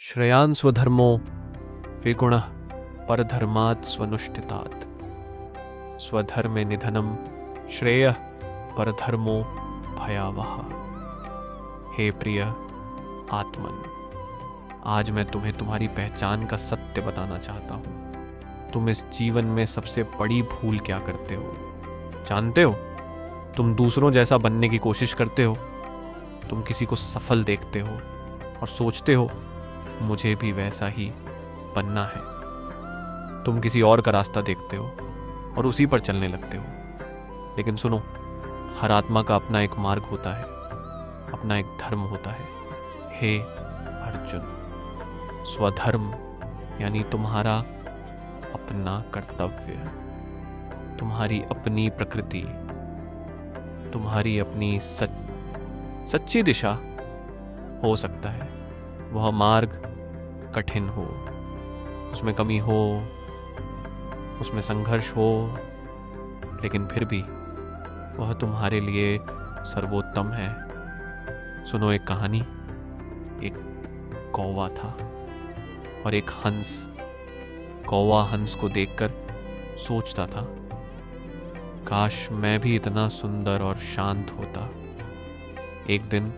श्रेयान् स्वधर्मो विगुणः परधर्मात् स्वनुष्ठितात् स्वधर्मे निधनं श्रेयः परधर्मो भयावह। हे प्रिय आत्मन, आज मैं तुम्हें तुम्हारी पहचान का सत्य बताना चाहता हूँ। तुम इस जीवन में सबसे बड़ी भूल क्या करते हो जानते हो? तुम दूसरों जैसा बनने की कोशिश करते हो। तुम किसी को सफल देखते हो और सोचते हो मुझे भी वैसा ही बनना है। तुम किसी और का रास्ता देखते हो और उसी पर चलने लगते हो। लेकिन सुनो, हर आत्मा का अपना एक मार्ग होता है, अपना एक धर्म होता है। हे अर्जुन, स्वधर्म यानी तुम्हारा अपना कर्तव्य, तुम्हारी अपनी प्रकृति, तुम्हारी अपनी सच्ची दिशा। हो सकता है वह मार्ग कठिन हो, उसमें कमी हो, उसमें संघर्ष हो, लेकिन फिर भी वह तुम्हारे लिए सर्वोत्तम है। सुनो एक कहानी। एक कौवा था और एक हंस। कौवा हंस को देखकर सोचता था, काश मैं भी इतना सुंदर और शांत होता। एक दिन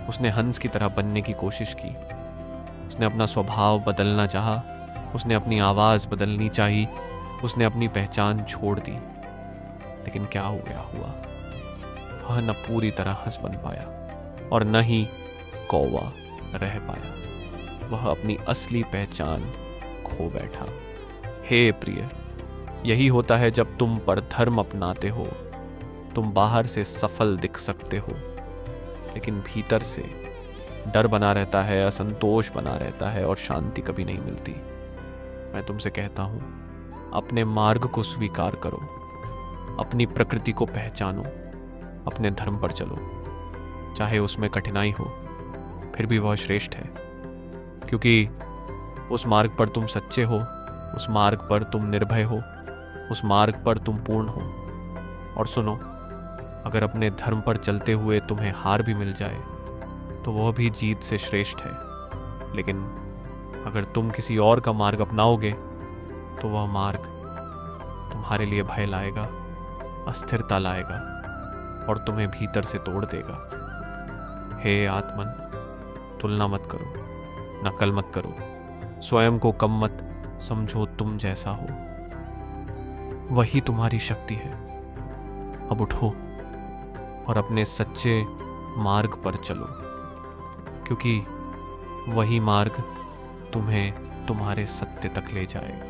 उसने हंस की तरह बनने की कोशिश की। उसने अपना स्वभाव बदलना चाहा, उसने अपनी आवाज़ बदलनी चाही, उसने अपनी पहचान छोड़ दी। लेकिन क्या हुआ? वह न पूरी तरह हंस बन पाया और न ही कौवा रह पाया। वह अपनी असली पहचान खो बैठा। हे प्रिय, यही होता है जब तुम पर धर्म अपनाते हो। तुम बाहर से सफल दिख सकते हो, लेकिन भीतर से डर बना रहता है, असंतोष बना रहता है और शांति कभी नहीं मिलती। मैं तुमसे कहता हूँ, अपने मार्ग को स्वीकार करो, अपनी प्रकृति को पहचानो, अपने धर्म पर चलो। चाहे उसमें कठिनाई हो, फिर भी वह श्रेष्ठ है, क्योंकि उस मार्ग पर तुम सच्चे हो, उस मार्ग पर तुम निर्भय हो, उस मार्ग पर तुम पूर्ण हो। और सुनो, अगर अपने धर्म पर चलते हुए तुम्हें हार भी मिल जाए तो वह भी जीत से श्रेष्ठ है। लेकिन अगर तुम किसी और का मार्ग अपनाओगे तो वह मार्ग तुम्हारे लिए भय लाएगा, अस्थिरता लाएगा और तुम्हें भीतर से तोड़ देगा। हे आत्मन, तुलना मत करो, नकल मत करो, स्वयं को कम मत समझो। तुम जैसा हो वही तुम्हारी शक्ति है। अब उठो और अपने सच्चे मार्ग पर चलो, क्योंकि वही मार्ग तुम्हें तुम्हारे सत्य तक ले जाएगा।